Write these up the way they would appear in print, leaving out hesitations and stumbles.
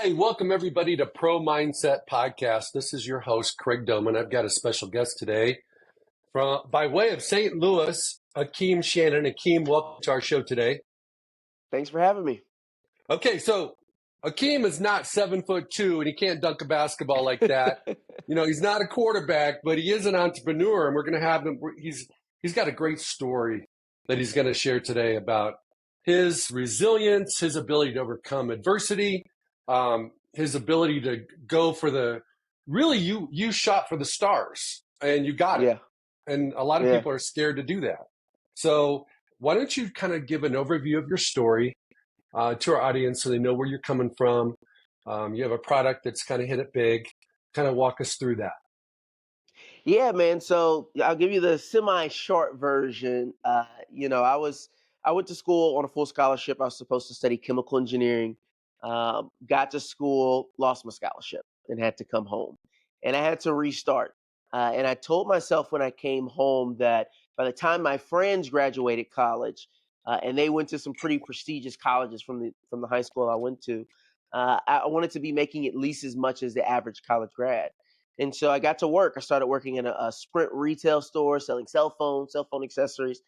Hey, welcome everybody to Pro Mindset Podcast. This is your host, Craig Domann. I've got a special guest today by way of St. Louis, Akeem Shannon. Akeem, welcome to our show today. Thanks for having me. Okay, so Akeem is not 7'2" and he can't dunk a basketball like that. He's not a quarterback, but he is an entrepreneur, and we're going to have him. He's got a great story that he's going to share today about his resilience, his ability to overcome adversity, his ability to go for you shot for the stars and you got it. Yeah. And a lot of people are scared to do that. So why don't you kind of give an overview of your story to our audience so they know where you're coming from. You have a product that's kind of hit it big. Kind of walk us through that. Yeah, man. So I'll give you the semi-short version. I went to school on a full scholarship. I was supposed to study chemical engineering. Got to school, lost my scholarship, and had to come home. And I had to restart. And I told myself when I came home that by the time my friends graduated college, and they went to some pretty prestigious colleges from the high school I went to, I wanted to be making at least as much as the average college grad. And so I got to work. I started working in a Sprint retail store selling cell phone accessories.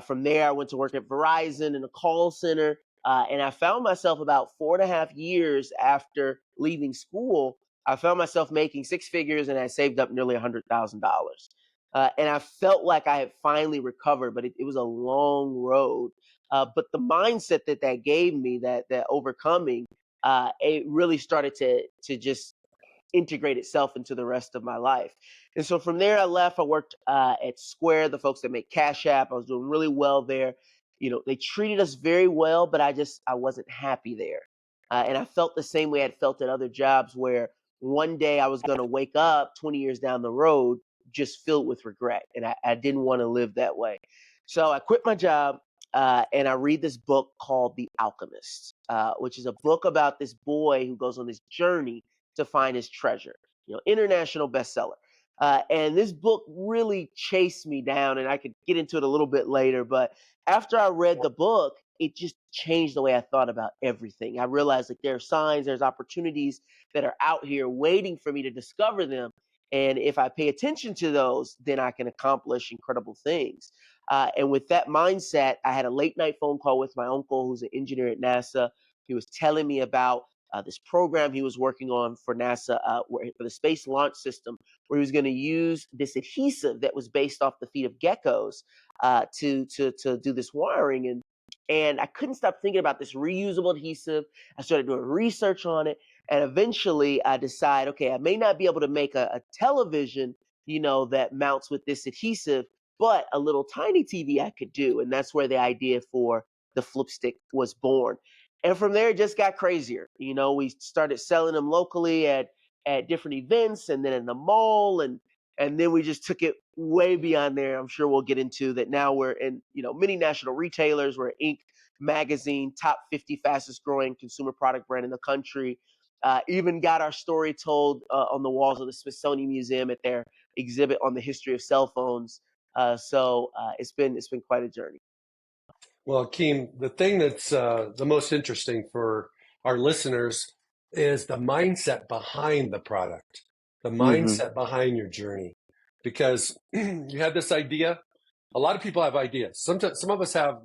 From there, I went to work at Verizon in a call center. And I found myself about 4.5 years after leaving school, I found myself making six figures, and I saved up nearly $100,000. And I felt like I had finally recovered, but it was a long road. But the mindset that gave me, that overcoming, it really started to just integrate itself into the rest of my life. And so from there, I left. I worked at Square, the folks that make Cash App. I was doing really well there. They treated us very well, but I wasn't happy there. And I felt the same way I'd felt at other jobs, where one day I was going to wake up 20 years down the road just filled with regret. And I didn't want to live that way. So I quit my job. And I read this book called The Alchemist, which is a book about this boy who goes on this journey to find his treasure. International bestseller. And this book really chased me down, and I could get into it a little bit later. But after I read the book, it just changed the way I thought about everything. I realized that there are signs, there's opportunities that are out here waiting for me to discover them. And if I pay attention to those, then I can accomplish incredible things. And with that mindset, I had a late night phone call with my uncle, who's an engineer at NASA. He was telling me about this program he was working on for NASA for the Space Launch System, where he was going to use this adhesive that was based off the feet of geckos to do this wiring. And I couldn't stop thinking about this reusable adhesive. I started doing research on it, and eventually I decided, okay, I may not be able to make a television, that mounts with this adhesive, but a little tiny TV I could do. And that's where the idea for the Flipstik was born. And from there, it just got crazier. We started selling them locally at different events, and then in the mall, and then we just took it way beyond there. I'm sure we'll get into that. Now we're in many national retailers. We're Inc. magazine, top 50 fastest growing consumer product brand in the country. Even got our story told on the walls of the Smithsonian Museum at their exhibit on the history of cell phones. So it's been quite a journey. Well, Akeem, the thing that's the most interesting for our listeners is the mindset behind the product, the mindset behind your journey. Because you had this idea. A lot of people have ideas. Sometimes some of us have,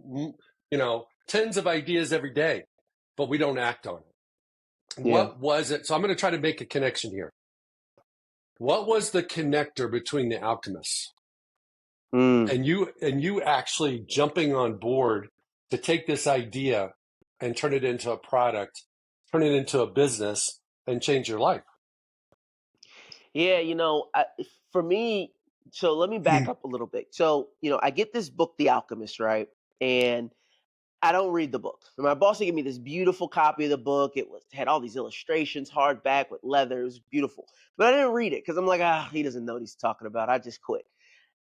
tens of ideas every day, but we don't act on it. Yeah. What was it? So I'm going to try to make a connection here. What was the connector between the alchemists and you actually jumping on board to take this idea and turn it into a product, turn it into a business, and change your life? Yeah, for me, so let me back up a little bit. So, I get this book, The Alchemist, right? And I don't read the book. My boss gave me this beautiful copy of the book. It had all these illustrations, hardback with leather. It was beautiful. But I didn't read it because I'm like, he doesn't know what he's talking about. I just quit.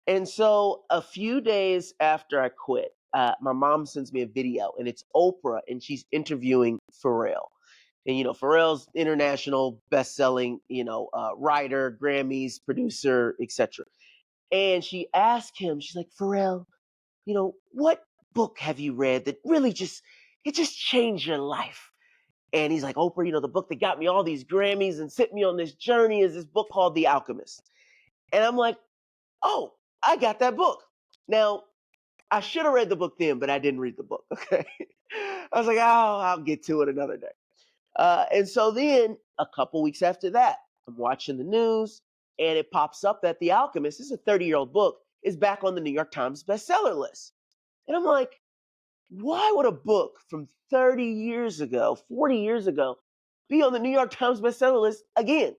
And so a few days after I quit, my mom sends me a video, and it's Oprah, and she's interviewing Pharrell. And Pharrell's international best-selling, writer, Grammys, producer, etc. And she asked him, she's like, Pharrell, what book have you read that really just changed your life? And he's like, Oprah, you know, the book that got me all these Grammys and sent me on this journey is this book called The Alchemist. And I'm like, oh, I got that book. Now, I should have read the book then, but I didn't read the book. Okay. I was like, oh, I'll get to it another day. And so then a couple weeks after that, I'm watching the news and it pops up that The Alchemist, this is a 30-year-old book, is back on the New York Times bestseller list. And I'm like, why would a book from 30 years ago, 40 years ago, be on the New York Times bestseller list again?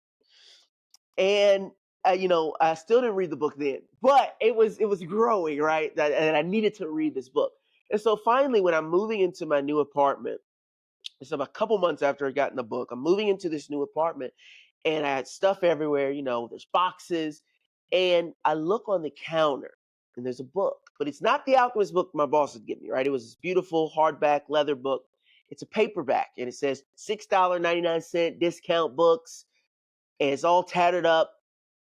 And you know, I still didn't read the book then, but it was growing, right? And I needed to read this book. And so finally, when I'm moving into my new apartment, it's about a couple months after I got in the book, I'm moving into this new apartment, and I had stuff everywhere. You know, there's boxes, and I look on the counter, and there's a book, but it's not the Alchemist book my boss had given me. Right? It was this beautiful hardback leather book. It's a paperback, and it says $6.99 discount books, and it's all tattered up,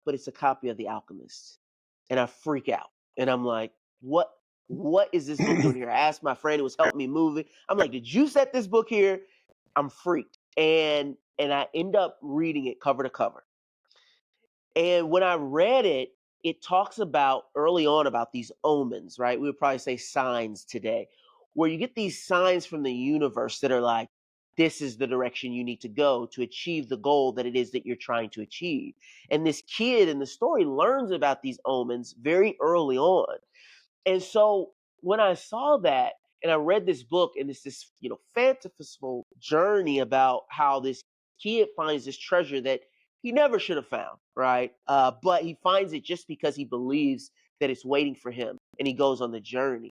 but it's a copy of The Alchemist. And I freak out. And I'm like, what is this book doing here? I asked my friend who was helping me move it. I'm like, did you set this book here? I'm freaked. And I end up reading it cover to cover. And when I read it, it talks about early on about these omens, right? We would probably say signs today, where you get these signs from the universe that are like, this is the direction you need to go to achieve the goal that it is that you're trying to achieve. And this kid in the story learns about these omens very early on. And so when I saw that and I read this book, and it's this, you know, fanciful journey about how this kid finds this treasure that he never should have found, right? But he finds it just because he believes that it's waiting for him, and he goes on the journey.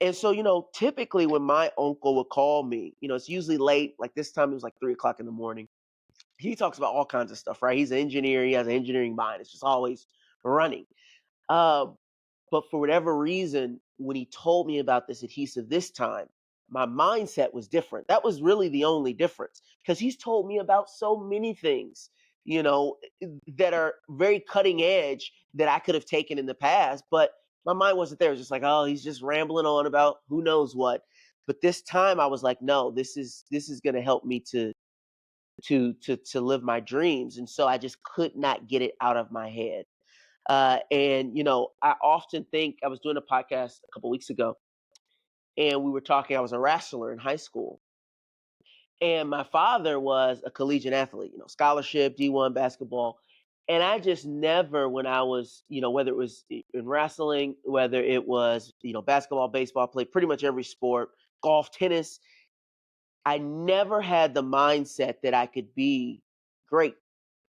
And so, you know, typically when my uncle would call me, you know, it's usually late, like this time it was like 3 o'clock in the morning. He talks about all kinds of stuff, right? He's an engineer, he has an engineering mind. It's just always running. Um, but for whatever reason, when he told me about this adhesive this time, my mindset was different. That was really the only difference, because he's told me about so many things, you know, that are very cutting edge that I could have taken in the past. But my mind wasn't there. It was just like, oh, he's just rambling on about who knows what. But this time I was like, no, this is going to help me to live my dreams. And so I just could not get it out of my head. And you know, I often think, I was doing a podcast a couple weeks ago, and we were talking. I was a wrestler in high school, and my father was a collegiate athlete. You know, scholarship, D1 basketball, and I just never, when I was, you know, whether it was in wrestling, whether it was, you know, basketball, baseball, played pretty much every sport, golf, tennis. I never had the mindset that I could be great.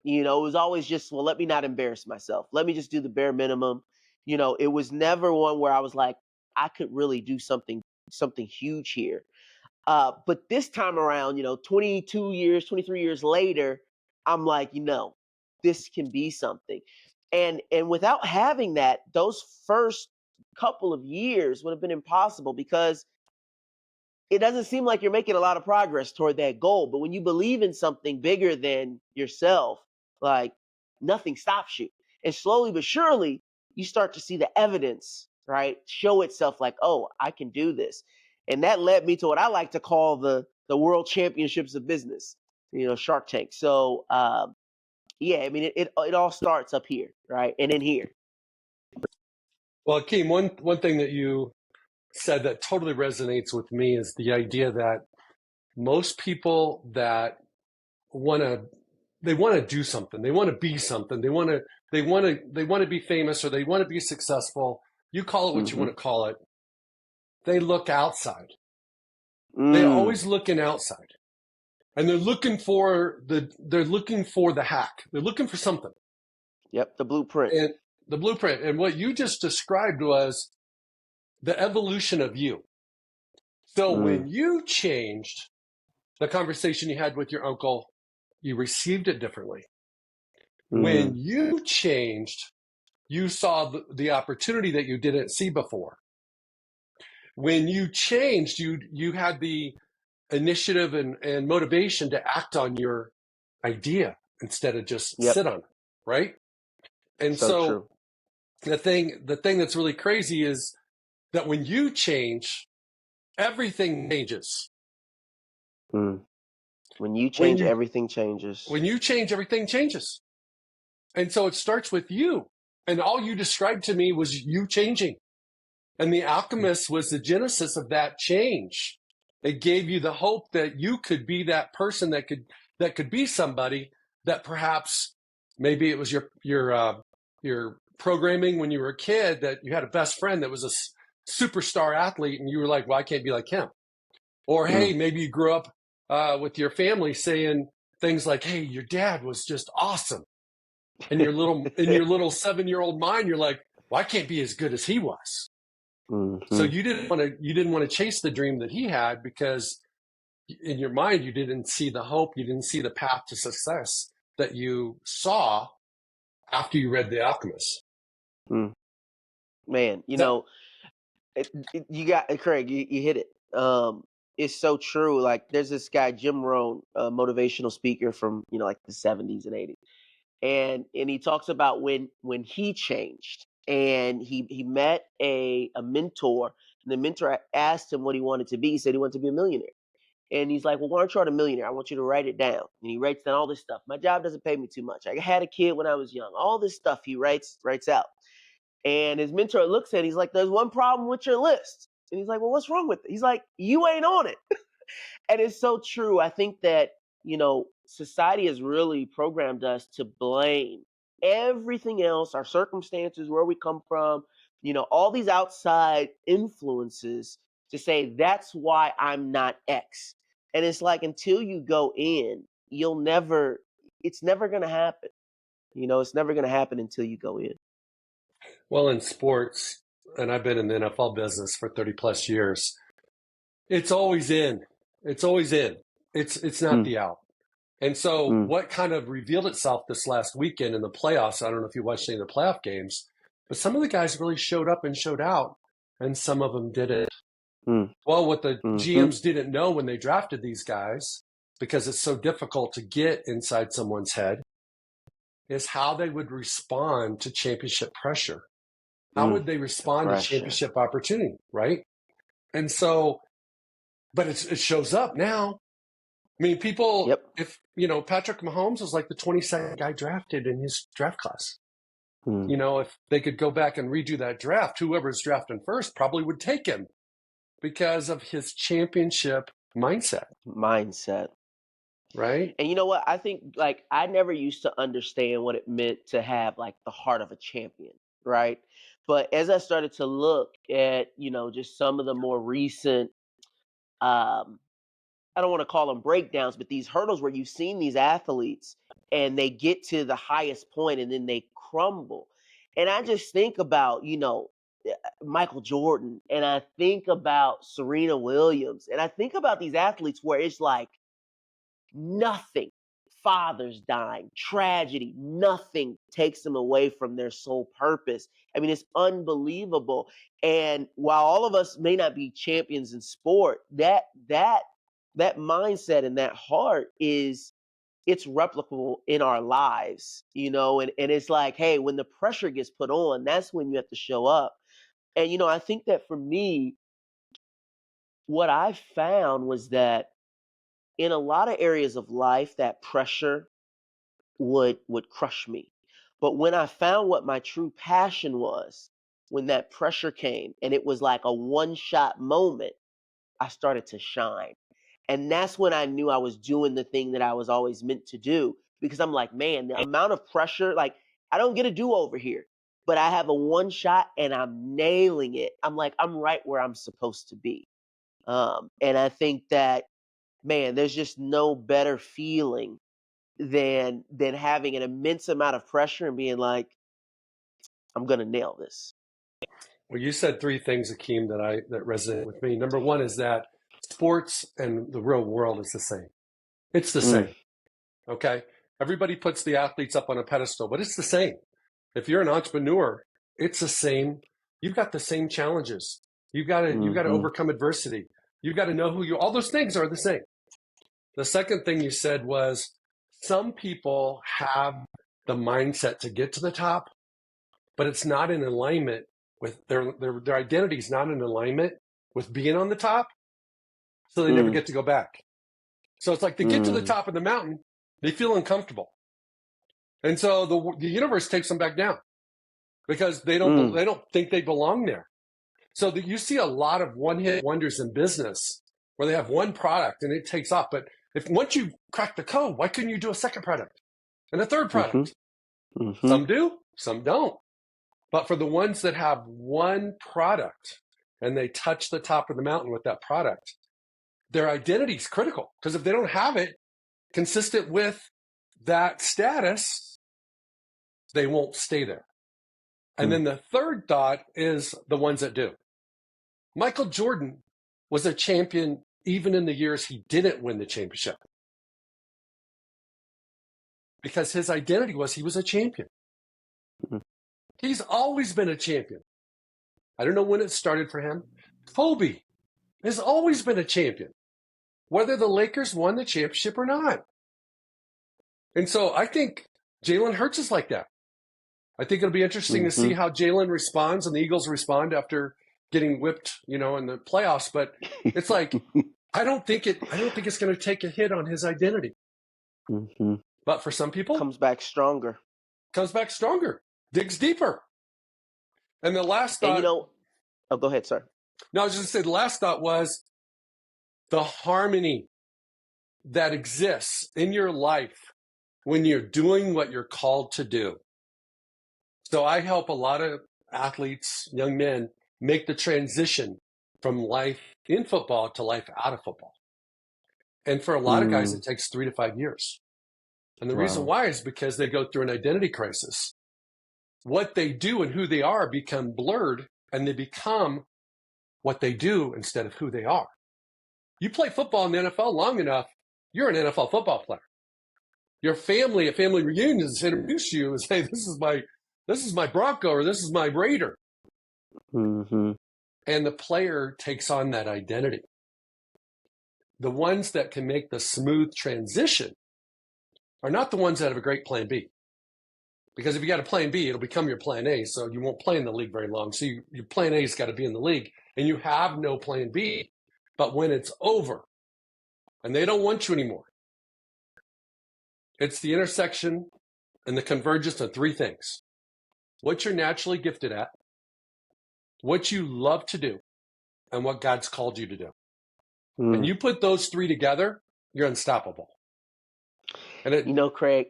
You know, it was always just, well, let me not embarrass myself. Let me just do the bare minimum. You know, it was never one where I was like, I could really do something huge here. But this time around, you know, 22 years, 23 years later, I'm like, you know, this can be something. And without having that, those first couple of years would have been impossible, because it doesn't seem like you're making a lot of progress toward that goal. But when you believe in something bigger than yourself, like, nothing stops you. And slowly but surely, you start to see the evidence, right, show itself, like, oh, I can do this. And that led me to what I like to call the world championships of business, you know, Shark Tank. So yeah, I mean, it all starts up here, right, and in here. Well, Akeem, one thing that you said that totally resonates with me is the idea that most people that want to they want to do something, they want to be something, they want to be famous, or they want to be successful. You call it what you Mm-hmm. want to call it. They look outside. They're Mm. always looking outside, and they're looking for the hack. They're looking for something, Yep, the blueprint. and the blueprint. And what you just described was the evolution of you. So Mm. when you changed, the conversation you had with your uncle, you received it differently. When Mm. you changed, you saw the opportunity that you didn't see before. When you changed, you had the initiative and motivation to act on your idea instead of just Yep, sit on it, right? And so so true. the thing that's really crazy is that when you change, everything changes. Mm. When you When change, you everything changes. when you change, everything changes. And so it starts with you. And all you described to me was you changing. And the alchemist was the genesis of that change. It gave you the hope that you could be that person that could be somebody that perhaps maybe it was your programming when you were a kid, that you had a best friend that was a superstar athlete and you were like, well, I can't be like him. Or hey, Mm. maybe you grew up with your family saying things like, hey, your dad was just awesome. And in your little 7-year-old mind, you're like, well, I can't be as good as he was. So Mhm. you didn't want to chase the dream that he had, because in your mind you didn't see the hope, you didn't see the path to success that you saw after you read The Alchemist. Mm. Man, Is that you got Craig. You hit it. It's so true. Like there's this guy Jim Rohn, a motivational speaker from like the 70s and 80s, and he talks about when he changed and he met a mentor, and the mentor asked him what he wanted to be. He said he wanted to be a millionaire. And he's like, well, why aren't you a millionaire? I want you to write it down. And he writes down all this stuff. My job doesn't pay me too much. I had a kid when I was young. All this stuff he writes out. And his mentor looks at it. He's like, there's one problem with your list. And he's like, well, what's wrong with it? He's like, you ain't on it. And it's so true. I think that, society has really programmed us to blame everything else, our circumstances, where we come from, all these outside influences, to say that's why I'm not X. And it's like until you go in, it's never going to happen. It's never going to happen until you go in. well, in sports, and I've been in the NFL business for 30 plus years, it's always in. It's always in. It's not Mm, the out. And so mm, what kind of revealed itself this last weekend in the playoffs, I don't know if you watched any of the playoff games, but some of the guys really showed up and showed out, and some of them didn't. mm, Well, what the mm-hmm, GMs didn't know when they drafted these guys, because it's so difficult to get inside someone's head, is how they would respond to championship pressure. How mm. would they respond to Pressure. championship opportunity, right? And so, but it shows up now. I mean, people, Yep. if, Patrick Mahomes was like the 22nd guy drafted in his draft class. Mm. If they could go back and redo that draft, whoever's drafting first probably would take him because of his championship mindset, Mindset. right? And you know what? I think like I never used to understand what it meant to have like the heart of a champion, right? But as I started to look at, just some of the more recent um I don't want to call them breakdowns, but these hurdles where you've seen these athletes and they get to the highest point and then they crumble. And I just think about, Michael Jordan, and I think about Serena Williams, and I think about these athletes where it's like nothing, fathers dying, tragedy, nothing takes them away from their sole purpose. I mean, it's unbelievable. And while all of us may not be champions in sport, that mindset and that heart it's replicable in our lives, and it's like, hey, when the pressure gets put on, that's when you have to show up. And I think that for me, what I found was that in a lot of areas of life, that pressure would crush me. But when I found what my true passion was, when that pressure came and it was like a one shot moment, I started to shine. And that's when I knew I was doing the thing that I was always meant to do. Because I'm like, man, the amount of pressure, like, I don't get a do over here, but I have a one shot and I'm nailing it. I'm like, I'm right where I'm supposed to be. And I think that, man, there's just no better feeling than having an immense amount of pressure and being like, I'm gonna nail this. Well, you said three things, Akeem, that resonate with me. Number one is that sports and the real world is the same. It's the Mm, same. Okay. Everybody puts the athletes up on a pedestal, but it's the same. If you're an entrepreneur, it's the same. You've got the same challenges. You've got to mm-hmm, overcome adversity. You've got to know who you, all those things are the same. The second thing you said was some people have the mindset to get to the top, but it's not in alignment with their identity is not in alignment with being on the top. So they never mm, get to go back. So it's like they get to the top of the mountain, they feel uncomfortable. And so the universe takes them back down because they don't think they belong there. So you see a lot of one-hit wonders in business where they have one product and it takes off. But once you crack the code, why couldn't you do a second product and a third product? Some do, some don't. But for the ones that have one product and they touch the top of the mountain with that product, their identity is critical, because if they don't have it consistent with that status, they won't stay there. And then the third thought is the ones that do. Michael Jordan was a champion even in the years he didn't win the championship, because his identity was he was a champion. He's always been a champion. I don't know when it started for him. Kobe has always been a champion, whether the Lakers won the championship or not. And so I think Jalen Hurts is like that. I think it'll be interesting to see how Jalen responds and the Eagles respond after getting whipped, in the playoffs. But it's like, I don't think it's going to take a hit on his identity. But for some people, comes back stronger, digs deeper. And the last thought, oh, go ahead, sir. No, I was just going to say, the last thought was the harmony that exists in your life when you're doing what you're called to do. So I help a lot of athletes, young men, make the transition from life in football to life out of football. And for a lot of guys, it takes 3 to 5 years. And the reason why is because they go through an identity crisis. What they do and who they are become blurred, and they become what they do instead of who they are. You play football in the NFL long enough, you're an NFL football player. Your family at family reunions introduce you and say, this is my Bronco, or this is my Raider. And the player takes on that identity. The ones that can make the smooth transition are not the ones that have a great plan B. Because if you got a plan B, it'll become your plan A, so you won't play in the league very long. So your plan A has got to be in the league, and you have no plan B. But when it's over and they don't want you anymore, it's the intersection and the convergence of 3 things. What you're naturally gifted at, what you love to do, and what God's called you to do. And you put those 3 together, you're unstoppable. And Craig,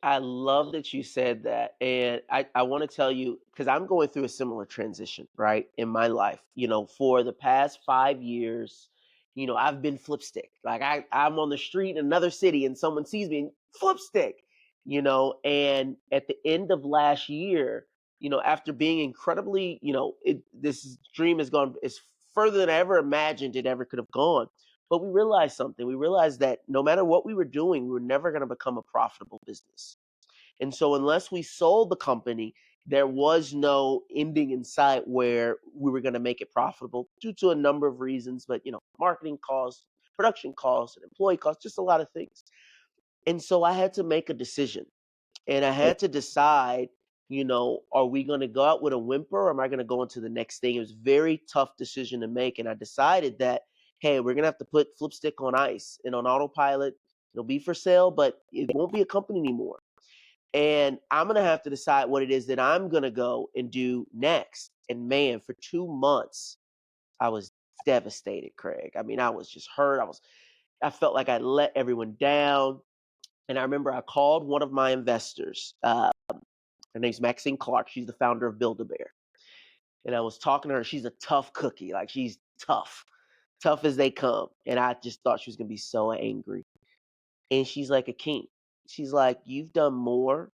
I love that you said that. And I want to tell you, because I'm going through a similar transition, right, in my life. For the past 5 years, I've been Flipstik. Like I'm on the street in another city and someone sees me and Flipstik, and at the end of last year, after being incredibly, this dream has gone as further than I ever imagined it ever could have gone. But we realized something. We realized that no matter what we were doing, we were never going to become a profitable business. And so unless we sold the company, there was no ending in sight where we were going to make it profitable due to a number of reasons, but marketing costs, production costs, and employee costs, just a lot of things. And so I had to make a decision, and I had to decide, are we going to go out with a whimper, or am I going to go into the next thing? It was a very tough decision to make. And I decided that, hey, we're going to have to put Flipstik on ice and on autopilot. It'll be for sale, but it won't be a company anymore. And I'm going to have to decide what it is that I'm going to go and do next. And man, for 2 months, I was devastated, Craig. I mean, I was just hurt. I felt like I let everyone down. And I remember I called one of my investors. Her name's Maxine Clark. She's the founder of Build-A-Bear. And I was talking to her. She's a tough cookie. Like, she's tough as they come. And I just thought she was going to be so angry. And she's like, Akeem, she's like, you've done more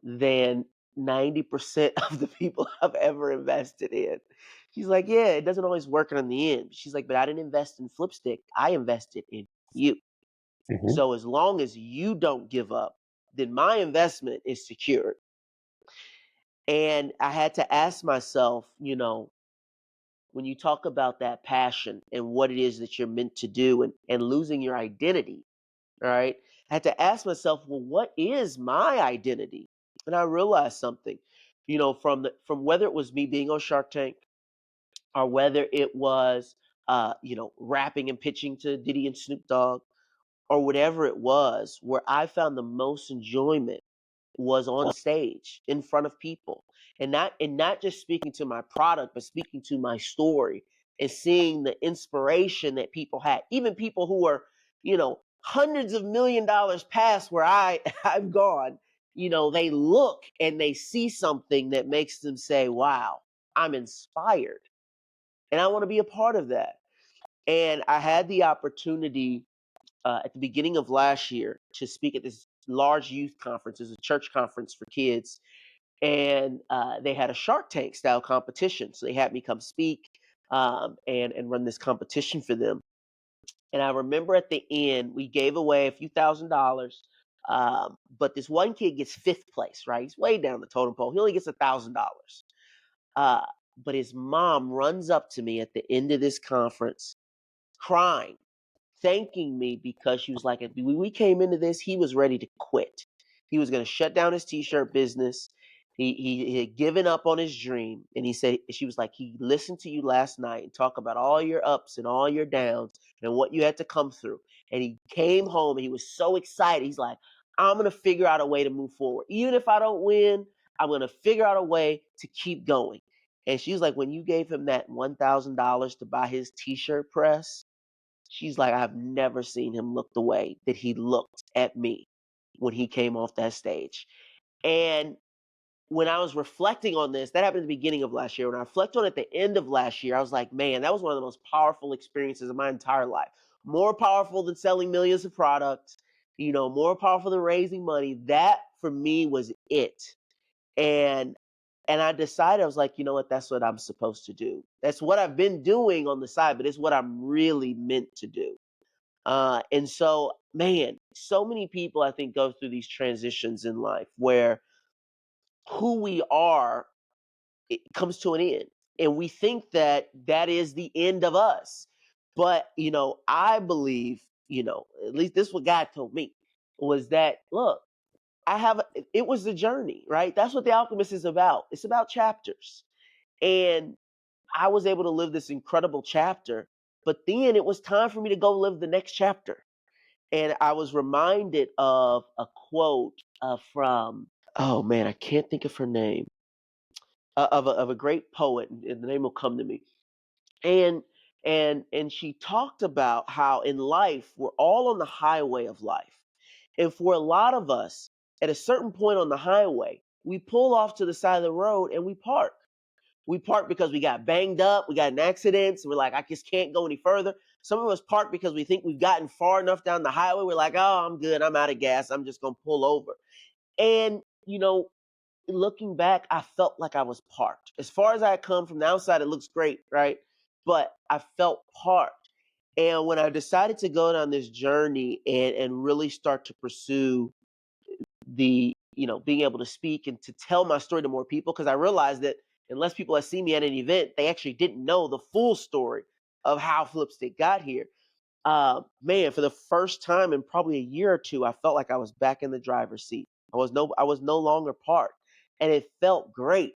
than 90% of the people I've ever invested in. She's like, yeah, it doesn't always work in the end. She's like, but I didn't invest in Flipstik. I invested in you. So as long as you don't give up, then my investment is secured. And I had to ask myself, when you talk about that passion and what it is that you're meant to do and losing your identity, right? I had to ask myself, well, what is my identity? And I realized something, from whether it was me being on Shark Tank, or whether it was, rapping and pitching to Diddy and Snoop Dogg, or whatever it was, where I found the most enjoyment was on stage in front of people, and not just speaking to my product, but speaking to my story and seeing the inspiration that people had, even people who are, hundreds of $1 million past where I've gone. They look and they see something that makes them say, wow, I'm inspired, and I want to be a part of that. And I had the opportunity at the beginning of last year to speak at this large youth conference. It's a church conference for kids, and they had a Shark Tank style competition. So they had me come speak, and run this competition for them. And I remember at the end, we gave away a few $1,000. But this one kid gets fifth place, right? He's way down the totem pole. He only gets $1,000. Uh, but his mom runs up to me at the end of this conference crying, thanking me, because she was like, when we came into this, he was ready to quit. He was going to shut down his t-shirt business. He had given up on his dream. And she was like, he listened to you last night and talk about all your ups and all your downs and what you had to come through. And he came home and he was so excited. He's like, I'm going to figure out a way to move forward. Even if I don't win, I'm going to figure out a way to keep going. And she was like, when you gave him that $1,000 to buy his t-shirt press, she's like, I've never seen him look the way that he looked at me when he came off that stage. And when I was reflecting on this, that happened at the beginning of last year. When I reflect on it at the end of last year, I was like, man, that was one of the most powerful experiences of my entire life. More powerful than selling millions of products, more powerful than raising money. That for me was it. And I decided, I was like, you know what, that's what I'm supposed to do. That's what I've been doing on the side, but it's what I'm really meant to do. And so, man, so many people I think go through these transitions in life where who we are, it comes to an end, and we think that that is the end of us. But I believe, at least this is what God told me, was that, look, it was the journey, right? That's what The Alchemist is about. It's about chapters. And I was able to live this incredible chapter, but then it was time for me to go live the next chapter. And I was reminded of a quote from, oh man, I can't think of her name, of a great poet, and the name will come to me. And and she talked about how in life we're all on the highway of life, and for a lot of us, at a certain point on the highway, we pull off to the side of the road and we park. We park because we got banged up, we got in accidents, and we're like, I just can't go any further. Some of us park because we think we've gotten far enough down the highway. We're like, oh, I'm good. I'm out of gas. I'm just going to pull over. And, looking back, I felt like I was parked. As far as I had come from the outside, it looks great, right? But I felt parked. And when I decided to go down this journey and really start to pursue being able to speak and to tell my story to more people, because I realized that unless people had seen me at an event, they actually didn't know the full story of how Flipstik got here. Man, for the first time in probably a year or two, I felt like I was back in the driver's seat. I was no longer parked, and it felt great.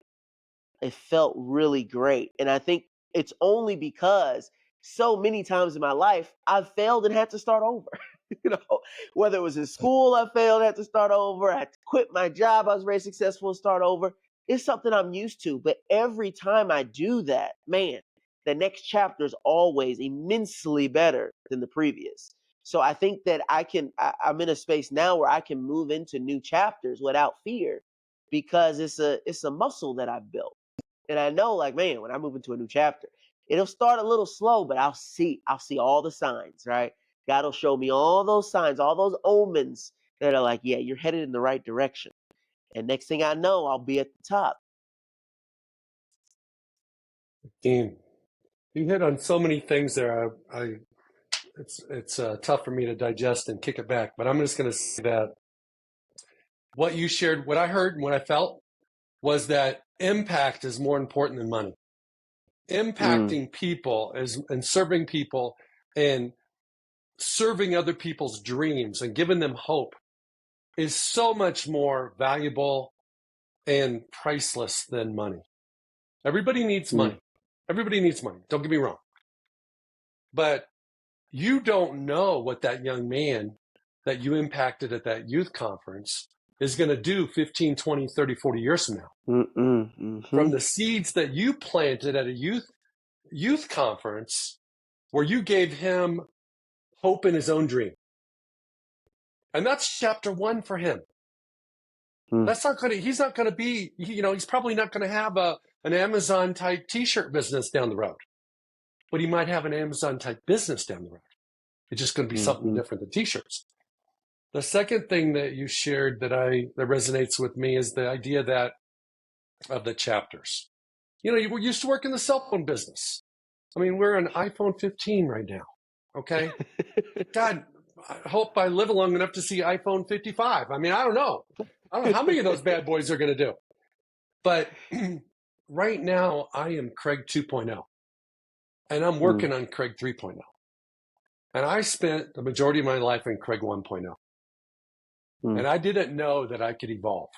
It felt really great. And I think it's only because so many times in my life I've failed and had to start over. Whether it was in school, I failed, had to start over. I had to quit my job. I was very successful and start over. It's something I'm used to. But every time I do that, man, the next chapter is always immensely better than the previous. So I think that I'm in a space now where I can move into new chapters without fear, because it's a muscle that I've built. And I know, like, man, when I move into a new chapter, it'll start a little slow, but I'll see all the signs, right? God will show me all those signs, all those omens that are like, yeah, you're headed in the right direction. And next thing I know, I'll be at the top. Dean, you hit on so many things there. It's tough for me to digest and kick it back, but I'm just going to say that what you shared, what I heard and what I felt was that impact is more important than money. Mm, Impacting people and serving people and serving other people's dreams and giving them hope is so much more valuable and priceless than money. Everybody needs mm, money. Everybody needs money. Don't get me wrong. But you don't know what that young man that you impacted at that youth conference is going to do 15, 20, 30, 40 years from now. From the seeds that you planted at a youth conference where you gave him hope in his own dream. And that's chapter 1 for him. That's not going to, he's not going to be, he's probably not going to have an Amazon type t-shirt business down the road, but he might have an Amazon type business down the road. It's just going to be something different than t-shirts. The second thing that you shared that resonates with me is the idea that of the chapters. You were used to work in the cell phone business. I mean, we're on iPhone 15 right now. Okay. God, I hope I live long enough to see iPhone 55. I mean, I don't know how many of those bad boys are going to do. But right now, I am Craig 2.0, and I'm working on Craig 3.0. And I spent the majority of my life in Craig 1.0. And I didn't know that I could evolve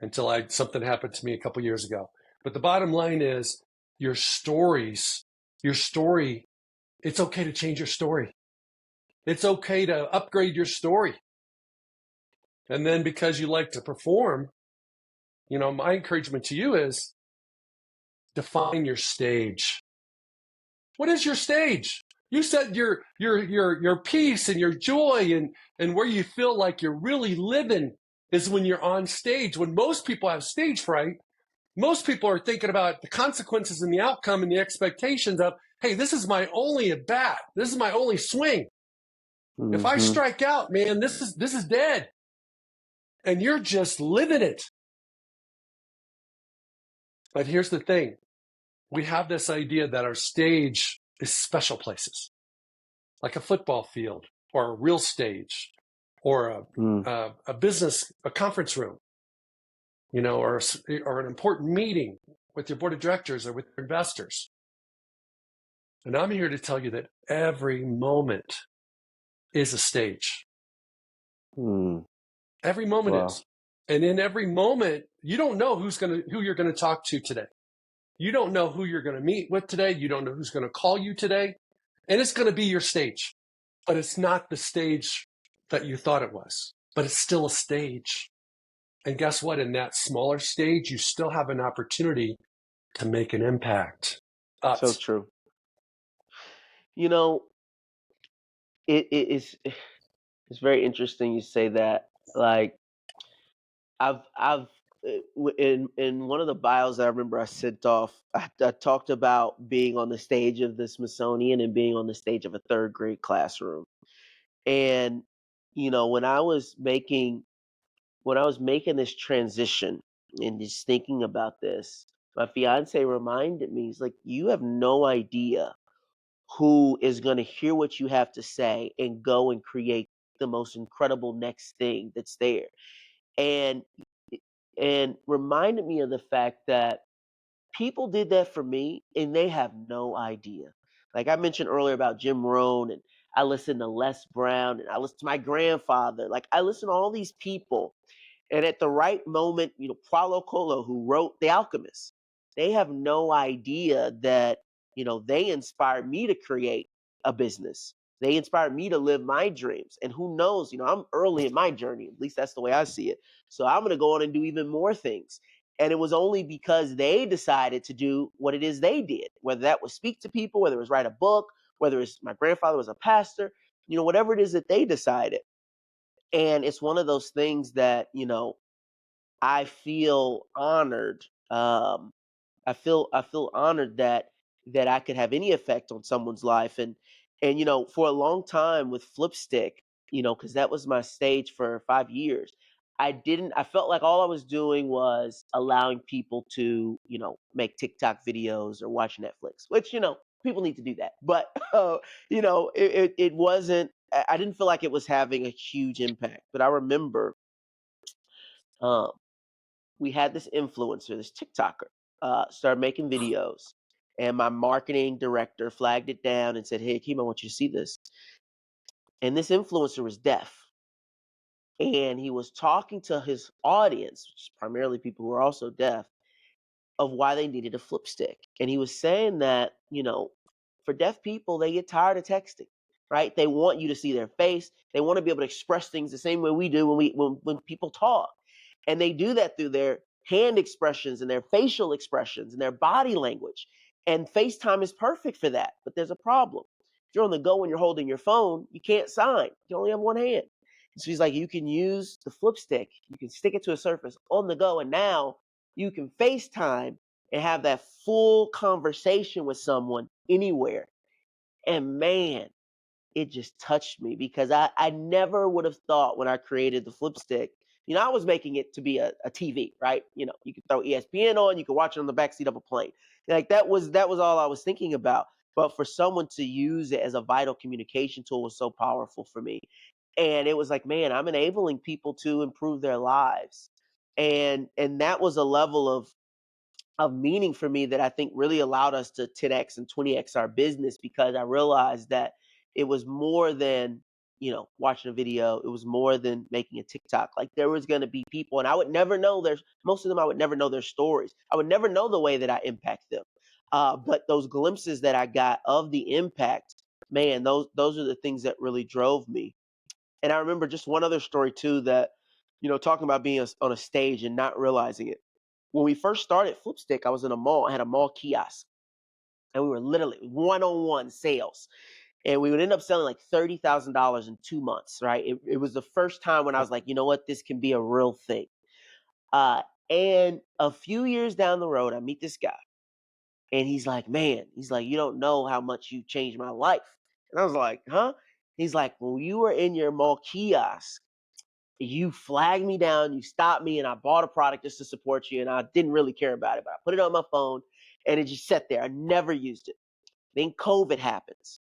until something happened to me a couple years ago. But the bottom line is your story, it's okay to change your story. It's okay to upgrade your story. And then because you like to perform, my encouragement to you is define your stage. What is your stage? You said your peace and your joy and where you feel like you're really living is when you're on stage. When most people have stage fright, most people are thinking about the consequences and the outcome and the expectations of, hey, this is my only at bat. This is my only swing. If I strike out, man, this is dead. And you're just living it. But here's the thing. We have this idea that our stage is special places, like a football field or a real stage or a business, a conference room, or an important meeting with your board of directors or with your investors. And I'm here to tell you that every moment is a stage. Every moment is. And in every moment, you don't know who you're going to talk to today. You don't know who you're going to meet with today. You don't know who's going to call you today. And it's going to be your stage. But it's not the stage that you thought it was. But it's still a stage. And guess what? In that smaller stage, you still have an opportunity to make an impact. So true. It's very interesting you say that. Like, I've in one of the bios I remember I sent off, I talked about being on the stage of the Smithsonian and being on the stage of a third grade classroom. And when I was making this transition and just thinking about this, my fiance reminded me, he's like, you have no idea who is going to hear what you have to say and go and create the most incredible next thing that's there. And reminded me of the fact that people did that for me and they have no idea. Like I mentioned earlier about Jim Rohn, and I listened to Les Brown, and I listened to my grandfather. Like I listened to all these people, and at the right moment, Paulo Coelho, who wrote The Alchemist, they have no idea that, they inspired me to create a business. They inspired me to live my dreams. And who knows, I'm early in my journey. At least that's the way I see it. So I'm going to go on and do even more things. And it was only because they decided to do what it is they did, whether that was speak to people, whether it was write a book, whether it's my grandfather was a pastor, whatever it is that they decided. And it's one of those things that, I feel honored. I feel honored that I could have any effect on someone's life. And for a long time with Flipstik, because that was my stage for 5 years. I felt like all I was doing was allowing people to, make TikTok videos or watch Netflix, which, people need to do that. But, it wasn't, I didn't feel like it was having a huge impact. But I remember um, we had this influencer, this TikToker, started making videos. And my marketing director flagged it down and said, hey, Akeem, I want you to see this. And this influencer was deaf. And he was talking to his audience, which is primarily people who are also deaf, of why they needed a flip stick. And he was saying that, for deaf people, they get tired of texting, right? They want you to see their face. They want to be able to express things the same way we do when people talk. And they do that through their hand expressions and their facial expressions and their body language. And FaceTime is perfect for that. But there's a problem. If you're on the go and you're holding your phone, you can't sign. You only have one hand. So he's like, you can use the Flipstik, you can stick it to a surface on the go, and now you can FaceTime and have that full conversation with someone anywhere. And man, it just touched me because I never would have thought when I created the Flipstik, I was making it to be a TV, right? You could throw ESPN on, you could watch it on the backseat of a plane. Like that was all I was thinking about. But for someone to use it as a vital communication tool was so powerful for me. And it was like, man, I'm enabling people to improve their lives. And that was a level of meaning for me that I think really allowed us to 10x and 20x our business, because I realized that it was more than, watching a video. It was more than making a TikTok. Like, there was going to be people, and I would never know most of them, I would never know their stories. I would never know the way that I impact them. But those glimpses that I got of the impact, man, those are the things that really drove me. And I remember just one other story too, that, talking about being on a stage and not realizing it. When we first started Flipstik, I was in a mall. I had a mall kiosk, and we were literally one-on-one sales. And we would end up selling like $30,000 in 2 months, right? It was the first time when I was like, you know what, this can be a real thing. And a few years down the road, I meet this guy, and he's like, man, he's like, you don't know how much you changed my life. And I was like, huh? He's like, when you were in your mall kiosk, you flagged me down, you stopped me, and I bought a product just to support you, and I didn't really care about it, but I put it on my phone, and it just sat there. I never used it. Then COVID happens,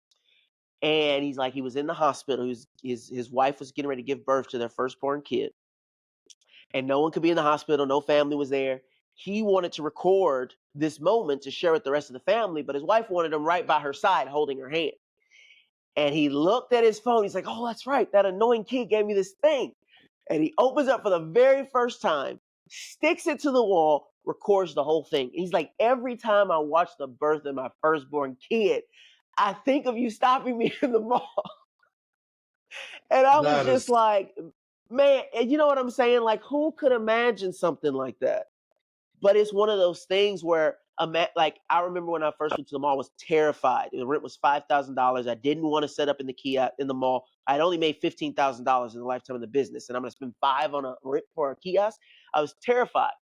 and he's like, he was in the hospital. His wife was getting ready to give birth to their firstborn kid, and no one could be in the hospital. No family was there. He wanted to record this moment to share with the rest of the family, but his wife wanted him right by her side, holding her hand. And he looked at his phone. He's like, oh, that's right. That annoying kid gave me this thing. And he opens up for the very first time, sticks it to the wall, records the whole thing. He's like, every time I watch the birth of my firstborn kid, I think of you stopping me in the mall. And I was That just is, like, man, and you know what I'm saying? Like, who could imagine something like that? But it's one of those things where, like, I remember when I first went to the mall, I was terrified. The rent was $5,000. I didn't want to set up in the kiosk in the mall. I'd only made $15,000 in the lifetime of the business, and I'm going to spend five on a rent for a kiosk. I was terrified,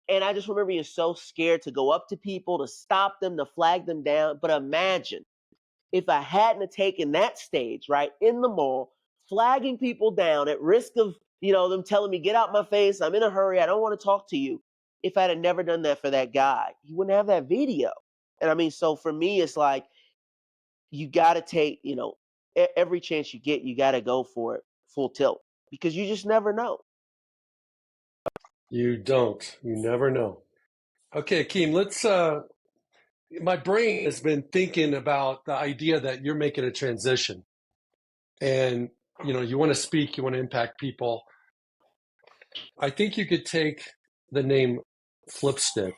and I just remember being so scared to go up to people, to stop them, to flag them down. But imagine if I hadn't have taken that stage, right, in the mall, flagging people down at risk of, them telling me, get out my face, I'm in a hurry, I don't want to talk to you. If I'd have never done that for that guy, he wouldn't have that video. And I mean, so for me, it's like, you got to take, every chance you get, you got to go for it full tilt, because you just never know. you don't. You never know. Okay, Akeem, my brain has been thinking about the idea that you're making a transition and, you want to speak, you want to impact people. I think you could take the name Flipstick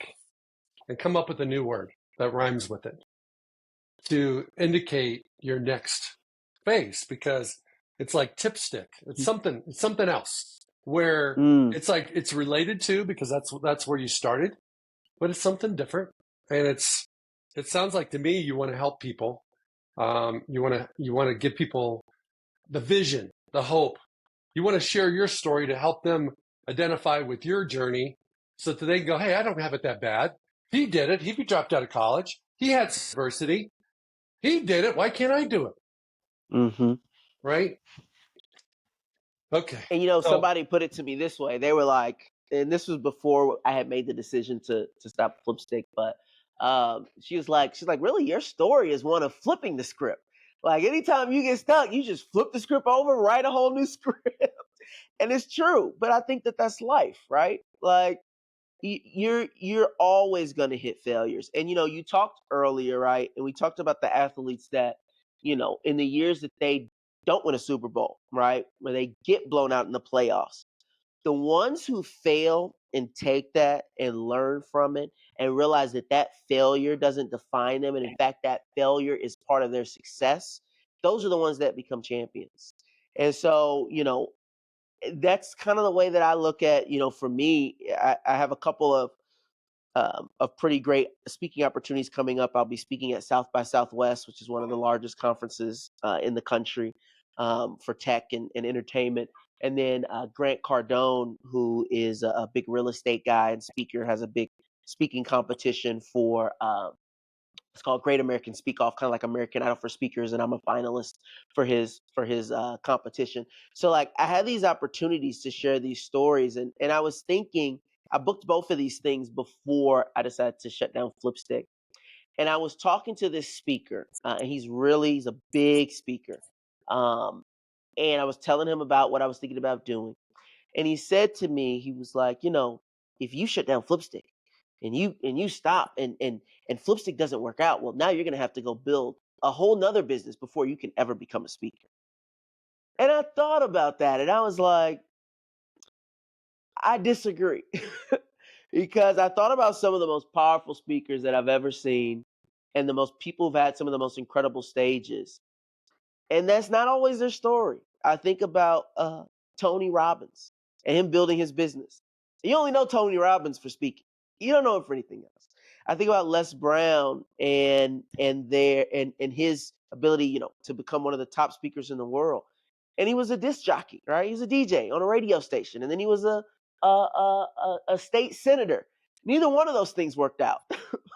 and come up with a new word that rhymes with it to indicate your next phase, because it's like tipstick. It's something else where Mm, it's like it's related to, because that's where you started, but it's something different. And it sounds like to me you want to help people. You want to give people the vision, the hope. You want to share your story to help them identify with your journey so that they can go, hey, I don't have it that bad. He did it. He dropped out of college. He had adversity. He did it. Why can't I do it? hmm Right? Okay. And So, somebody put it to me this way. They were like, and this was before I had made the decision to stop Flipstick, but she's like, really, your story is one of flipping the script. Like, anytime you get stuck, you just flip the script over, write a whole new script. And it's true, but I think that that's life, right? Like, you're always going to hit failures. And you talked earlier, right? And we talked about the athletes that, in the years that they don't win a Super Bowl, right? Where they get blown out in the playoffs. The ones who fail and take that and learn from it and realize that that failure doesn't define them, and in fact that failure is part of their success, those are the ones that become champions. And so, that's kind of the way that I look at, for me, I have a couple of pretty great speaking opportunities coming up. I'll be speaking at South by Southwest, which is one of the largest conferences in the country for tech and entertainment. And then Grant Cardone, who is a big real estate guy and speaker, has a big speaking competition for it's called Great American Speak Off, kind of like American Idol for speakers, and I'm a finalist for his competition. So like I had these opportunities to share these stories, and I was thinking I booked both of these things before I decided to shut down Flipstik, and I was talking to this speaker, and he's a big speaker, um, and I was telling him about what I was thinking about doing, and he said to me, he was like, if you shut down Flipstik and you stop and Flipstik doesn't work out, well, now you're gonna have to go build a whole nother business before you can ever become a speaker. And I thought about that and I was like, I disagree. Because I thought about some of the most powerful speakers that I've ever seen and the most people who've had some of the most incredible stages. And that's not always their story. I think about Tony Robbins and him building his business. You only know Tony Robbins for speaking. You don't know him for anything else. I think about Les Brown and his ability, to become one of the top speakers in the world. And he was a disc jockey, right? He's a DJ on a radio station, and then he was a state senator. Neither one of those things worked out,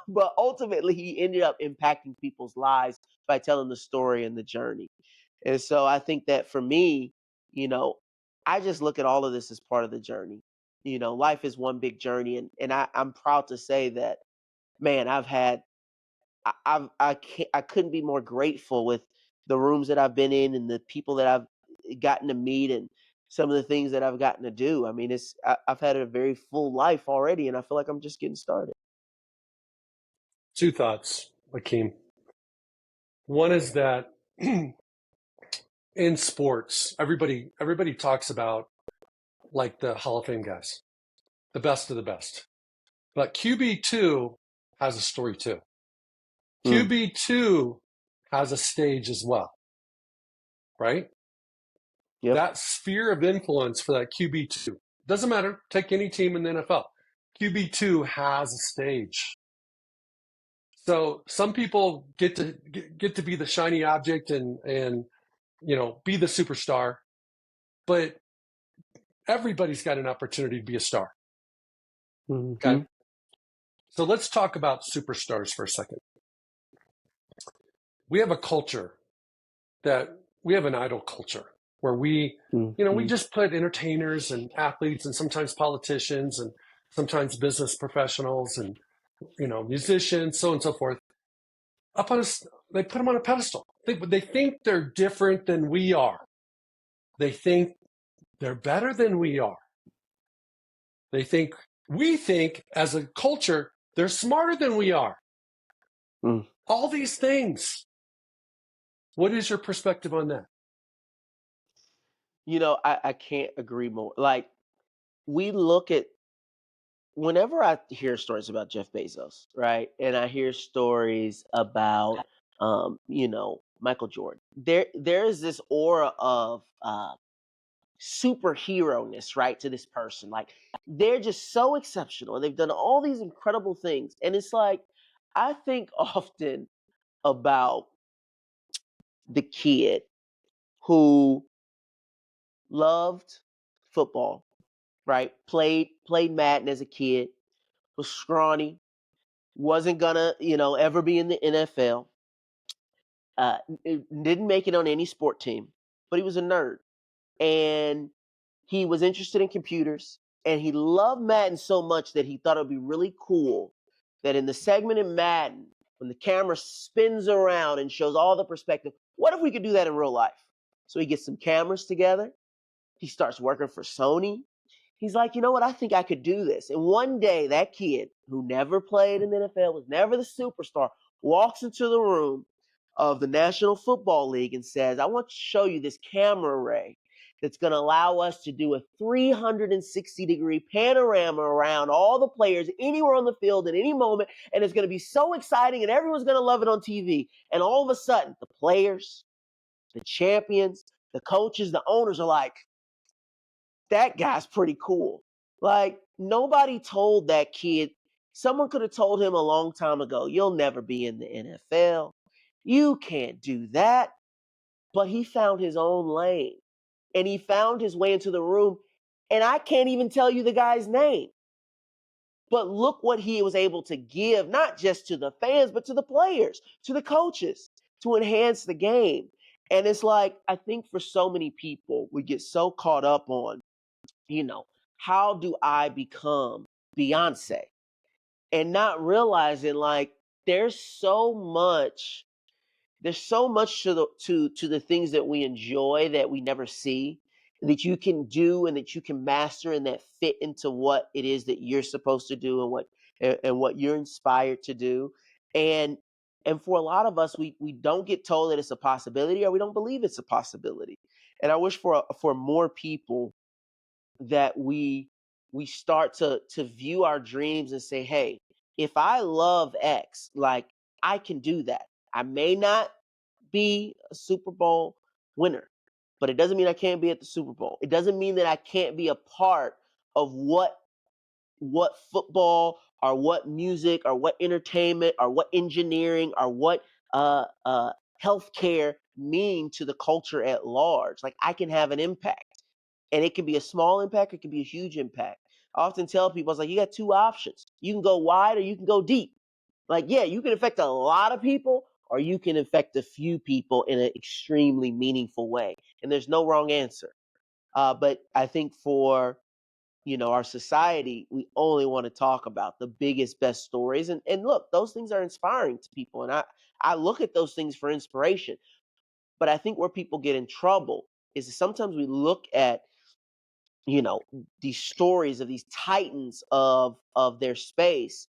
but ultimately he ended up impacting people's lives by telling the story and the journey. And so I think that for me, you know, I just look at all of this as part of the journey. Life is one big journey, and I'm proud to say that, man, I've had I couldn't be more grateful with the rooms that I've been in and the people that I've gotten to meet and some of the things that I've gotten to do. I mean, I've had a very full life already, and I feel like I'm just getting started. Two thoughts, Akeem. One is that in sports, everybody talks about like the Hall of Fame guys, the best of the best. But QB2 has a story too. Mm, QB2 has a stage as well, right? yep. That sphere of influence for that QB2 doesn't matter. Take any team in the NFL. QB2 has a stage. So some people get to be the shiny object and be the superstar, but everybody's got an opportunity to be a star. Mm-hmm. Okay. So let's talk about superstars for a second. We have a culture that we have an idol culture where we Mm-hmm. just put entertainers and athletes and sometimes politicians and sometimes business professionals and, musicians, so on and so forth, up on they put them on a pedestal. They think they're different than we are. They think they're better than we are. We think as a culture, they're smarter than we are. Mm. All these things. What is your perspective on that? I can't agree more. Like, we look at whenever I hear stories about Jeff Bezos, right? And I hear stories about Michael Jordan. There is this aura of superhero-ness, right, to this person. Like, they're just so exceptional. They've done all these incredible things. And it's like I think often about the kid who loved football, right? Played Madden as a kid, was scrawny, wasn't gonna, ever be in the NFL. Didn't make it on any sport team, but he was a nerd, and he was interested in computers, and he loved Madden so much that he thought it would be really cool that in the segment in Madden, when the camera spins around and shows all the perspective, what if we could do that in real life? So he gets some cameras together. He starts working for Sony. He's like, you know what? I think I could do this. And one day, that kid who never played in the NFL, was never the superstar, walks into the room of the National Football League and says, I want to show you this camera array that's going to allow us to do a 360-degree panorama around all the players anywhere on the field at any moment. And it's going to be so exciting and everyone's going to love it on TV. And all of a sudden, the players, the champions, the coaches, the owners are like, that guy's pretty cool. Like, nobody told that kid. Someone could have told him a long time ago, you'll never be in the NFL. You can't do that. But he found his own lane and he found his way into the room. And I can't even tell you the guy's name. But look what he was able to give, not just to the fans, but to the players, to the coaches, to enhance the game. And it's like, I think for so many people, we get so caught up on, how do I become Beyonce? And not realizing like there's so much to the things that we enjoy that we never see, that you can do and that you can master and that fit into what it is that you're supposed to do and what you're inspired to do. And for a lot of us, we don't get told that it's a possibility or we don't believe it's a possibility. And I wish for more people that we start to view our dreams and say, hey, if I love X, like I can do that. I may not be a Super Bowl winner, but it doesn't mean I can't be at the Super Bowl. It doesn't mean that I can't be a part of what football or what music or what entertainment or what engineering or what healthcare mean to the culture at large. Like I can have an impact, and it can be a small impact. It can be a huge impact. I often tell people, it's like you got two options. You can go wide or you can go deep. Like, yeah, you can affect a lot of people or you can affect a few people in an extremely meaningful way. And there's no wrong answer. But I think for our society, we only want to talk about the biggest, best stories. And look, those things are inspiring to people. And I look at those things for inspiration. But I think where people get in trouble is that sometimes we look at, these stories of these titans of their space,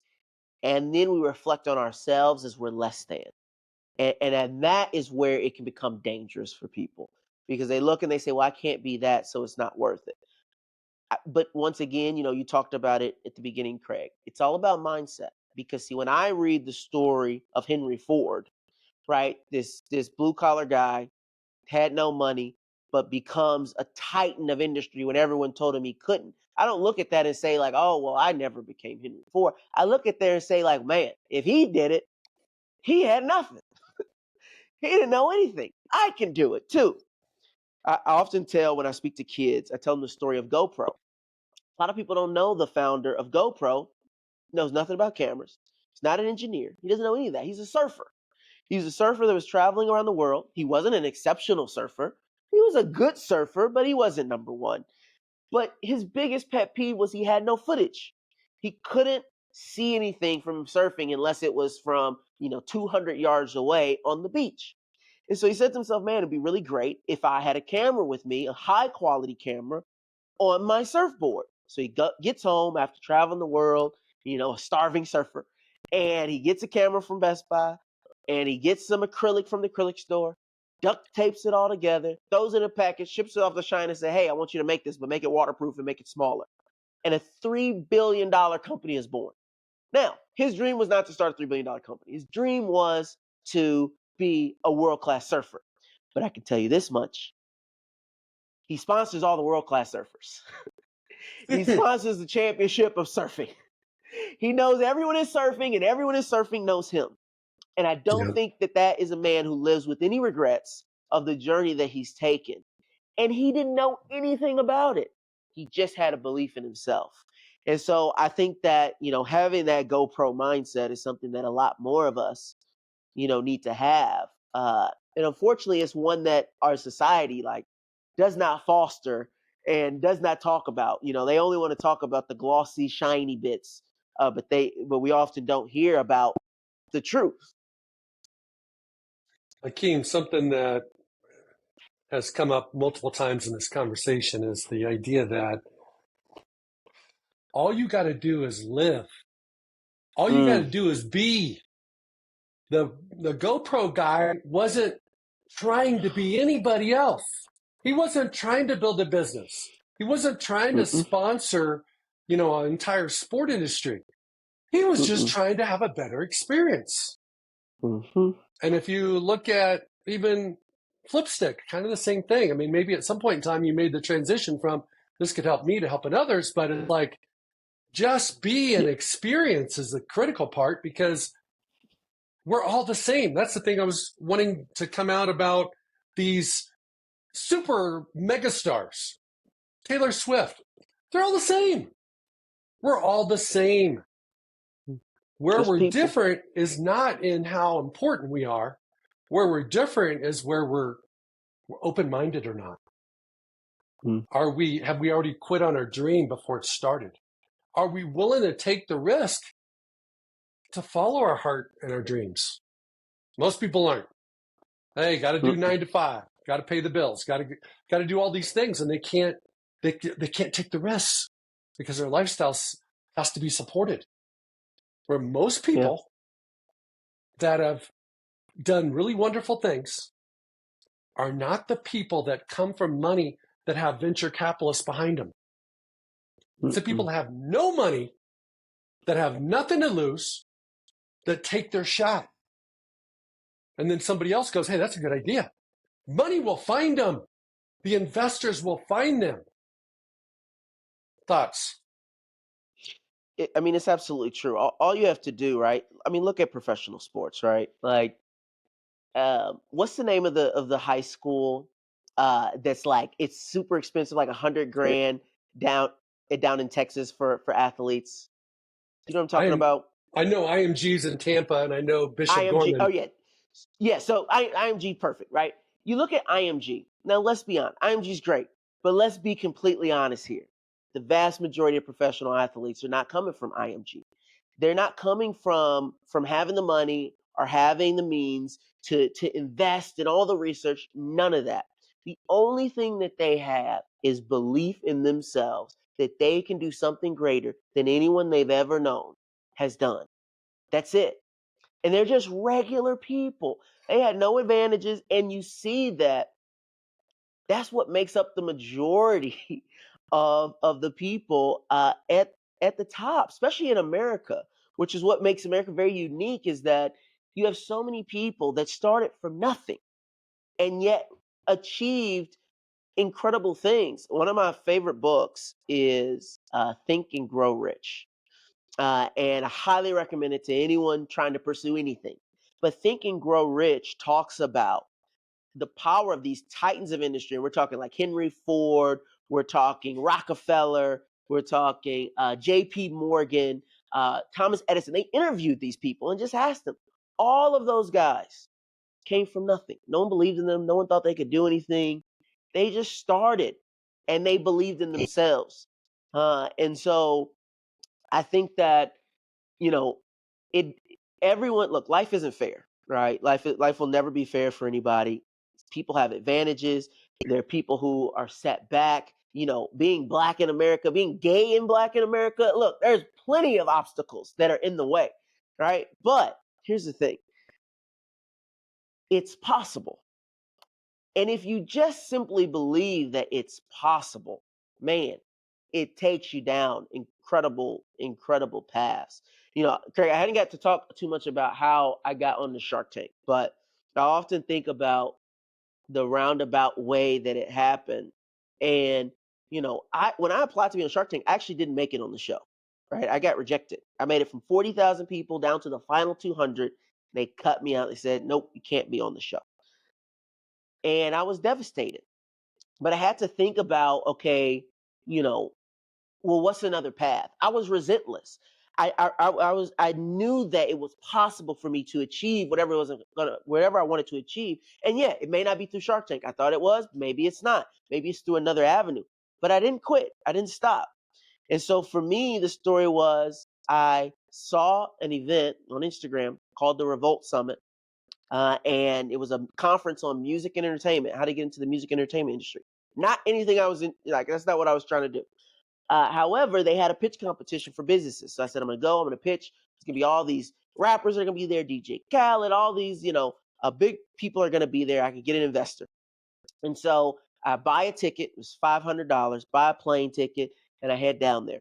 and then we reflect on ourselves as we're less than. And that is where it can become dangerous for people because they look and they say, well, I can't be that, so it's not worth it. But once again, you talked about it at the beginning, Craig. It's all about mindset. Because see, when I read the story of Henry Ford, right, this blue collar guy had no money, but becomes a titan of industry when everyone told him he couldn't. I don't look at that and say like, oh, well, I never became Henry Ford. I look at there and say like, man, if he did it, he had nothing. He didn't know anything. I can do it too. I often tell when I speak to kids, I tell them the story of GoPro. A lot of people don't know the founder of GoPro knows nothing about cameras. He's not an engineer. He doesn't know any of that. He's a surfer. He's a surfer that was traveling around the world. He wasn't an exceptional surfer. He was a good surfer, but he wasn't number one. But his biggest pet peeve was he had no footage. He couldn't see anything from surfing unless it was from, 200 yards away on the beach. And so he said to himself, man, it'd be really great if I had a camera with me, a high quality camera on my surfboard. So he gets home after traveling the world, a starving surfer, and he gets a camera from Best Buy and he gets some acrylic from the acrylic store, duct tapes it all together, throws it in a package, ships it off to China and say, hey, I want you to make this, but make it waterproof and make it smaller. And a $3 billion company is born. Now, his dream was not to start a $3 billion company. His dream was to be a world-class surfer. But I can tell you this much. He sponsors all the world-class surfers. He sponsors the championship of surfing. He knows everyone is surfing, and everyone is surfing knows him. And I don't Yeah. think that is a man who lives with any regrets of the journey that he's taken. And he didn't know anything about it. He just had a belief in himself. And so I think that, having that GoPro mindset is something that a lot more of us, need to have. And unfortunately, it's one that our society does not foster and does not talk about. They only want to talk about the glossy, shiny bits, but we often don't hear about the truth. Akeem, something that has come up multiple times in this conversation is the idea that all you got to do is live. All you got to Mm, do is be. The GoPro guy wasn't trying to be anybody else. He wasn't trying to build a business. He wasn't trying to Mm-mm. sponsor, an entire sport industry. He was just Mm-mm. trying to have a better experience. Mm-hmm. And if you look at even Flipstik, kind of the same thing. I mean, maybe at some point in time you made the transition from this could help me to helping others, but it's like just be an Yeah. experience is the critical part because we're all the same. That's the thing I was wanting to come out about these super megastars. Taylor Swift, they're all the same. We're all the same. Where Just we're people. different is not in how important we are. Where we're different is where we're open-minded or not. Mm. Have we already quit on our dream before it started? Are we willing to take the risk to follow our heart and our dreams? Most people aren't. Hey, got to do Mm-mm. 9 to 5, got to pay the bills, got to do all these things, and they can't take the risks because their lifestyle has to be supported. Where most Yeah. people that have done really wonderful things are not the people that come from money that have venture capitalists behind them. It's the people Mm-mm. that have no money, that have nothing to lose, that take their shot. And then somebody else goes, hey, that's a good idea. Money will find them. The investors will find them. Thoughts? I mean, it's absolutely true. All you have to do, right? I mean, look at professional sports, right? Like, what's the name of the high school that's like it's super expensive, like 100 grand down down in Texas for athletes? You know what I'm talking about? I know IMG's in Tampa, and I know Bishop IMG. Oh Gorman. yeah, yeah. So IMG, perfect, right? You look at IMG. Now let's be honest. IMG's great, but let's be completely honest here. The vast majority of professional athletes are not coming from IMG. They're not coming from having the money or having the means to invest in all the research. None of that. The only thing that they have is belief in themselves that they can do something greater than anyone they've ever known has done. That's it. And they're just regular people. They had no advantages, and you see that that's what makes up the majority of the people at the top, especially in America, which is what makes America very unique. Is that you have so many people that started from nothing and yet achieved incredible things. One of my favorite books is Think and Grow Rich, and I highly recommend it to anyone trying to pursue anything. But Think and Grow Rich talks about the power of these titans of industry. We're talking like Henry Ford, we're talking Rockefeller, we're talking J.P. Morgan, Thomas Edison. They interviewed these people and just asked them. All of those guys came from nothing. No one believed in them. No one thought they could do anything. They just started and they believed in themselves. And so I think that you know, it everyone look, life isn't fair, right? Life will never be fair for anybody. People have advantages. There are people who are set back. Being black in America, being gay in black in America. Look, there's plenty of obstacles that are in the way, right? But here's the thing. It's possible. And if you just simply believe that it's possible, man, it takes you down incredible, incredible paths. Craig, I hadn't got to talk too much about how I got on the Shark Tank, but I often think about the roundabout way that it happened. And, I when I applied to be on Shark Tank, I actually didn't make it on the show. Right. I got rejected. I made it from 40,000 people down to the final 200. They cut me out. They said, nope, you can't be on the show. And I was devastated. But I had to think about, okay, you know, well, what's another path? I was resentless. I knew that it was possible for me to achieve whatever I wanted to achieve. And yeah, it may not be through Shark Tank. I thought it was. Maybe it's not. Maybe it's through another avenue. But I didn't quit. I didn't stop. And so for me, the story was I saw an event on Instagram called the Revolt Summit. And it was a conference on music and entertainment, how to get into the music and entertainment industry. Not anything I was in, like, that's not what I was trying to do. However, they had a pitch competition for businesses. So I said, I'm going to go, I'm going to pitch. It's going to be all these rappers that are going to be there, DJ Khaled, all these, big people are going to be there. I could get an investor. And so I buy a ticket. It was $500. Buy a plane ticket, and I head down there.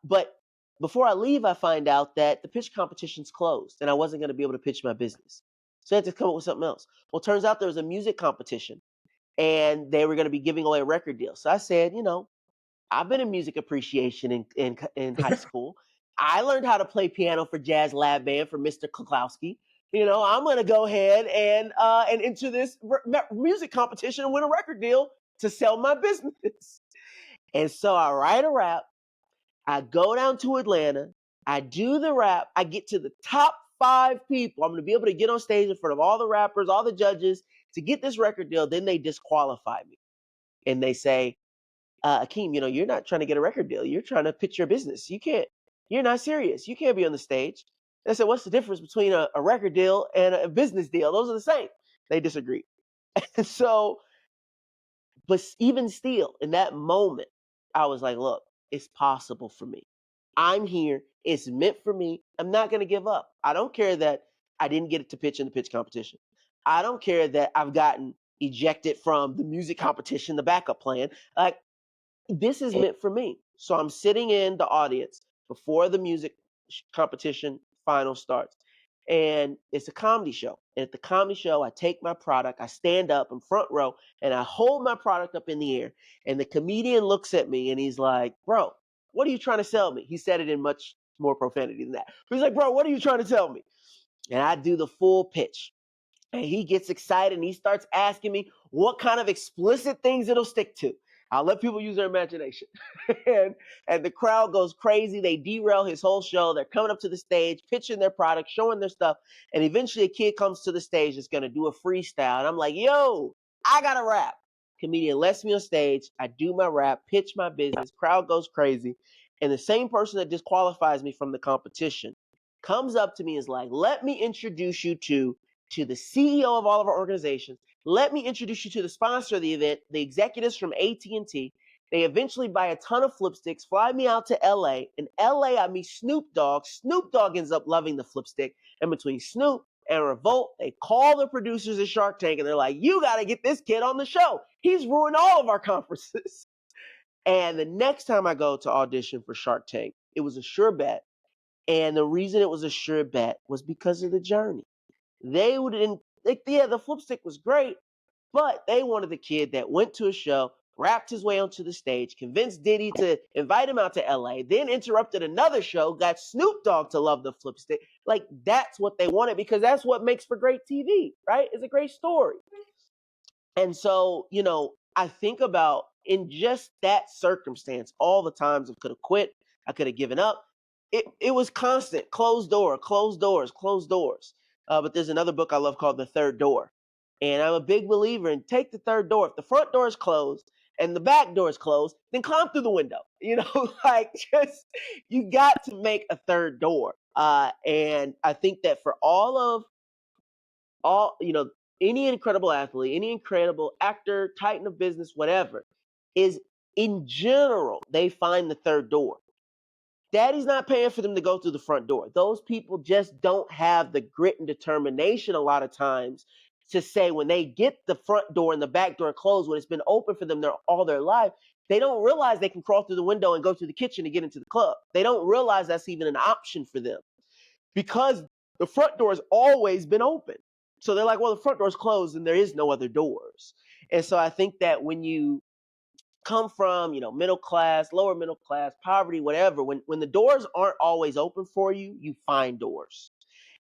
But before I leave, I find out that the pitch competition's closed, and I wasn't going to be able to pitch my business. So I had to come up with something else. Well, turns out there was a music competition, and they were going to be giving away a record deal. So I said, I've been in music appreciation in high school. I learned how to play piano for jazz lab band for Mr. Klukowski. I'm going to go ahead and enter this music competition and win a record deal to sell my business. And so I write a rap. I go down to Atlanta. I do the rap. I get to the top 5 people. I'm going to be able to get on stage in front of all the rappers, all the judges to get this record deal. Then they disqualify me. And they say, Akeem, you're not trying to get a record deal. You're trying to pitch your business. You're not serious. You can't be on the stage. And I said, what's the difference between a record deal and a business deal? Those are the same. They disagreed. And so, but even still, in that moment, I was like, look, it's possible for me. I'm here. It's meant for me. I'm not going to give up. I don't care that I didn't get it to pitch in the pitch competition. I don't care that I've gotten ejected from the music competition, the backup plan. Like, this is meant for me. So I'm sitting in the audience before the music competition final starts. And it's a comedy show. And at the comedy show, I take my product, I stand up in front row, and I hold my product up in the air. And the comedian looks at me and he's like, bro, what are you trying to sell me? He said it in much more profanity than that. But he's like, bro, what are you trying to tell me? And I do the full pitch. And he gets excited and he starts asking me what kind of explicit things it'll stick to. I'll let people use their imagination. and the crowd goes crazy. They derail his whole show. They're coming up to the stage, pitching their product, showing their stuff. And eventually a kid comes to the stage that's going to do a freestyle. And I'm like, yo, I got to rap. Comedian lets me on stage. I do my rap, pitch my business. Crowd goes crazy. And the same person that disqualifies me from the competition comes up to me and is like, let me introduce you to the CEO of all of our organizations. Let me introduce you to the sponsor of the event, the executives from AT&T. They eventually buy a ton of Flipstiks, fly me out to LA. In LA, I meet Snoop Dogg. Snoop Dogg ends up loving the Flipstik. And between Snoop and Revolt, they call the producers at Shark Tank and they're like, you got to get this kid on the show. He's ruined all of our conferences. And the next time I go to audition for Shark Tank, it was a sure bet. And the reason it was a sure bet was because of the journey. They wouldn't, the Flipstik was great, but they wanted the kid that went to a show, rapped his way onto the stage, convinced Diddy to invite him out to LA, then interrupted another show, got Snoop Dogg to love the Flipstik. Like, that's what they wanted because that's what makes for great TV, right? It's a great story. And so, I think about in just that circumstance, all the times I could have quit, I could have given up. It was constant, closed door, closed doors, closed doors. But there's another book I love called The Third Door. And I'm a big believer in take the third door. If the front door is closed and the back door is closed, then climb through the window. Like just you got to make a third door. And I think that for all any incredible athlete, any incredible actor, titan of business, whatever, is in general they find the third door. Daddy's not paying for them to go through the front door. Those people just don't have the grit and determination a lot of times to say when they get the front door and the back door closed, when it's been open for them all their life, they don't realize they can crawl through the window and go to the kitchen to get into the club. They don't realize that's even an option for them because the front door has always been open. So they're like, well, the front door's closed and there is no other doors. And so I think that when you come from, middle class, lower middle class, poverty, whatever, when the doors aren't always open for you, you find doors.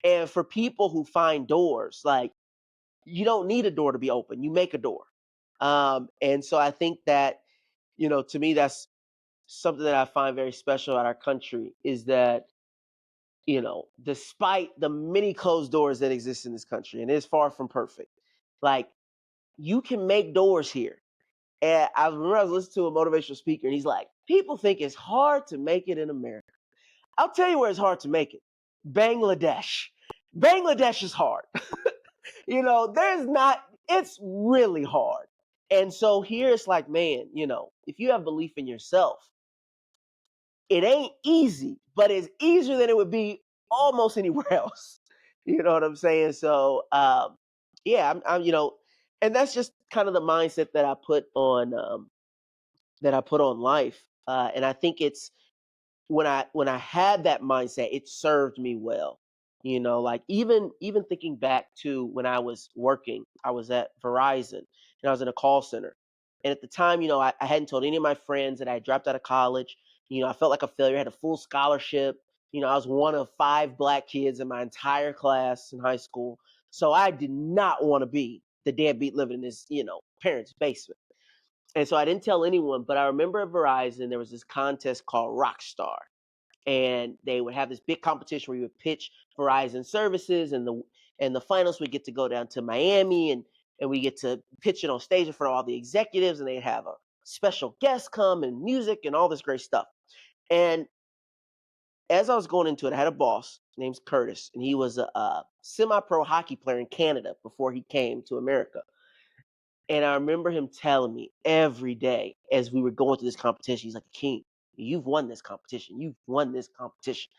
And for people who find doors, like you don't need a door to be open, you make a door. And so I think that, to me, that's something that I find very special about our country is that, despite the many closed doors that exist in this country, and it's far from perfect, like you can make doors here. And I remember I was listening to a motivational speaker, and he's like, people think it's hard to make it in America. I'll tell you where it's hard to make it. Bangladesh. Bangladesh is hard. It's really hard. And so here it's like, man, if you have belief in yourself, it ain't easy, but it's easier than it would be almost anywhere else. You know what I'm saying? So, yeah, I'm and that's just kind of the mindset that I put on life, and I think it's when I had that mindset, it served me well. Like even thinking back to when I was working, I was at Verizon and I was in a call center. And at the time, I hadn't told any of my friends that I had dropped out of college. I felt like a failure. I had a full scholarship. I was one of 5 black kids in my entire class in high school. So I did not want to be the deadbeat living in his, parents' basement. And so I didn't tell anyone, but I remember at Verizon, there was this contest called Rockstar. And they would have this big competition where you would pitch Verizon services, and the finals would get to go down to Miami, and we get to pitch it on stage in front of all the executives, and they'd have a special guest come and music and all this great stuff. And as I was going into it, I had a boss named Curtis, and he was a semi-pro hockey player in Canada before he came to America. And I remember him telling me every day as we were going through this competition, he's like, "Akeem, you've won this competition. You've won this competition."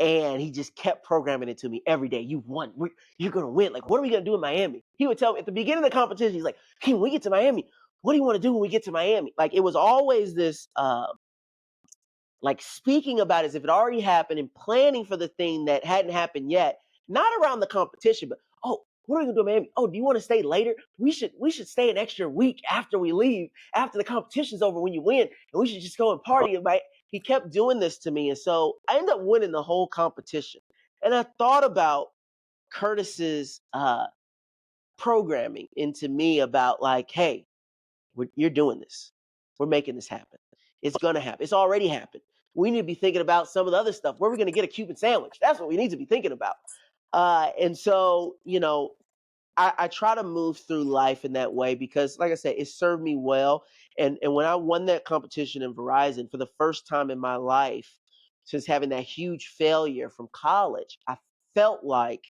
And he just kept programming it to me every day. "You've won. You're going to win. Like, what are we going to do in Miami?" He would tell me at the beginning of the competition, he's like, "Akeem, when we get to Miami, what do you want to do when we get to Miami?" Like, it was always this, like, speaking about it as if it already happened and planning for the thing that hadn't happened yet, not around the competition, but, "Oh, what are we gonna do in Miami? Oh, do you want to stay later? We should stay an extra week after we leave, after the competition's over when you win, and we should just go and party." He kept doing this to me, and so I ended up winning the whole competition. And I thought about Curtis's programming into me about, like, "Hey, you're doing this. We're making this happen. It's gonna happen. It's already happened. We need to be thinking about some of the other stuff. Where we're gonna get a Cuban sandwich. That's what we need to be thinking about." And so, I try to move through life in that way because, like I said, it served me well. And when I won that competition in Verizon for the first time in my life, since having that huge failure from college, I felt like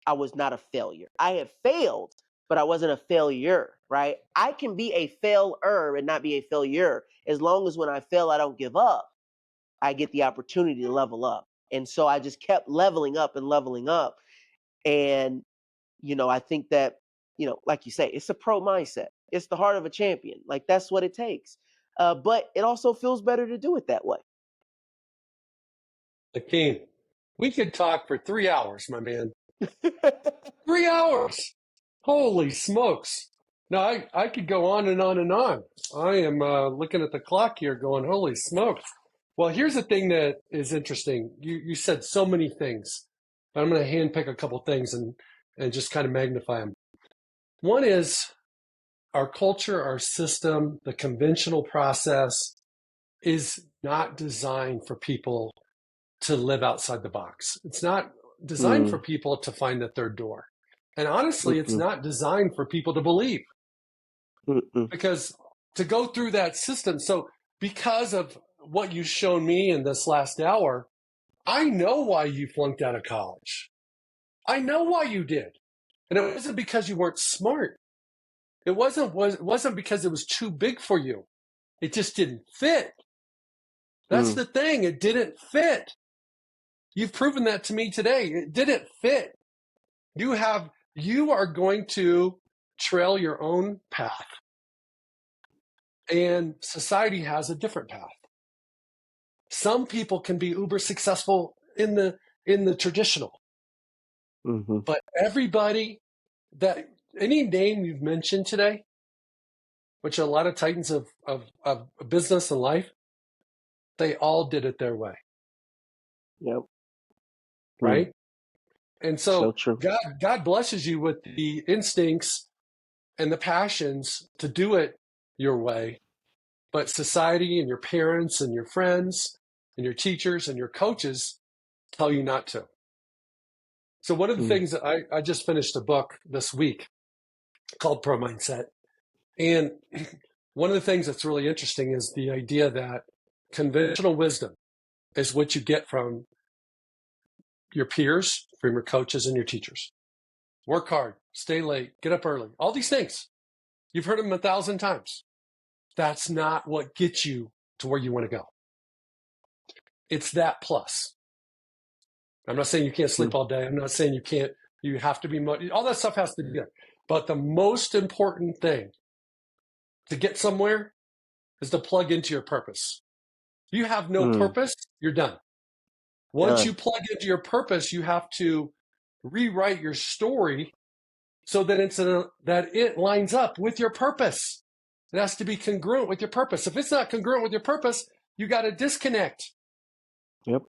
I was not a failure. I had failed, but I wasn't a failure, right? I can be a failer and not be a failure as long as when I fail, I don't give up. I get the opportunity to level up. And so I just kept leveling up and leveling up. And I think that, like you say, it's a pro mindset. It's the heart of a champion. Like, that's what it takes. But it also feels better to do it that way. Akeem, we could talk for 3 hours, my man. 3 hours. Holy smokes. Now, I could go on and on and on. I am looking at the clock here going, holy smokes. Well, here's the thing that is interesting. You said so many things. I'm going to handpick a couple things and just kind of magnify them. One is our culture, our system, the conventional process is not designed for people to live outside the box. It's not designed for people to find the third door. And honestly, it's not designed for people to believe. Because to go through that system, so because of what you've shown me in this last hour, I know why you flunked out of college. I know why you did. And it wasn't because you weren't smart. It wasn't because it was too big for you. It just didn't fit. That's the thing. It didn't fit. You've proven that to me today. It didn't fit. You are going to trail your own path. And society has a different path. Some people can be uber successful in the traditional. But everybody any name you've mentioned today, which are a lot of titans of business and life, they all did it their way. Yep. Right? And so true. God blesses you with the instincts and the passions to do it your way. But society and your parents and your friends and your teachers and your coaches tell you not to. So one of the things that I just finished a book this week called Pro Mindset. And one of the things that's really interesting is the idea that conventional wisdom is what you get from your peers, from your coaches and your teachers. Work hard, stay late, get up early, all these things. You've heard them 1,000 times. That's not what gets you to where you want to go. It's that plus. I'm not saying you can't sleep all day. I'm not saying you have to be, all that stuff has to be there. But the most important thing to get somewhere is to plug into your purpose. If you have no purpose, you're done. Once you plug into your purpose, you have to rewrite your story so that it lines up with your purpose. It has to be congruent with your purpose. If it's not congruent with your purpose, you got to disconnect. Yep.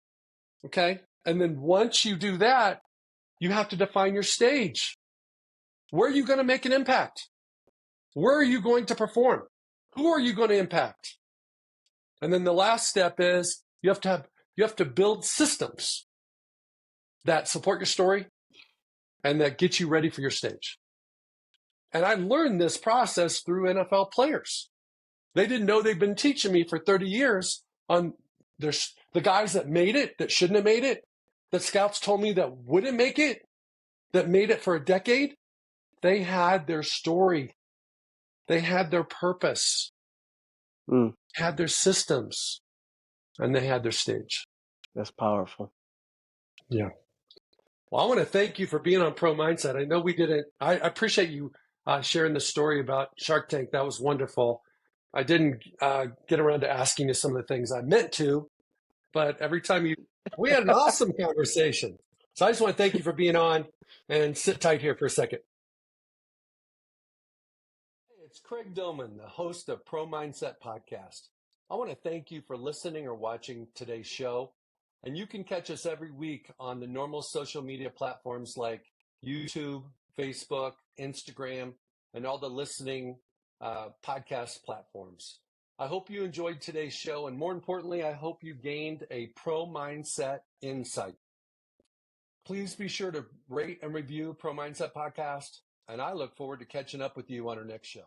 Okay. And then once you do that, you have to define your stage. Where are you going to make an impact? Where are you going to perform? Who are you going to impact? And then the last step is you have to build systems that support your story and that get you ready for your stage. And I learned this process through NFL players. They didn't know they'd been teaching me for 30 years on the guys that made it, that shouldn't have made it, that scouts told me that wouldn't make it, that made it for a decade. They had their story. They had their purpose, had their systems, and they had their stage. That's powerful. Yeah. Well, I want to thank you for being on Pro Mindset. I know we didn't, I appreciate you sharing the story about Shark Tank. That was wonderful. I didn't get around to asking you some of the things I meant to, but every time we had an awesome conversation. So I just want to thank you for being on, and sit tight here for a second. Hey, it's Craig Domann, the host of Pro Mindset Podcast. I want to thank you for listening or watching today's show. And you can catch us every week on the normal social media platforms like YouTube, Facebook, Instagram, and all the listening podcast platforms. I hope you enjoyed today's show. And more importantly, I hope you gained a pro mindset insight. Please be sure to rate and review Pro Mindset Podcast. And I look forward to catching up with you on our next show.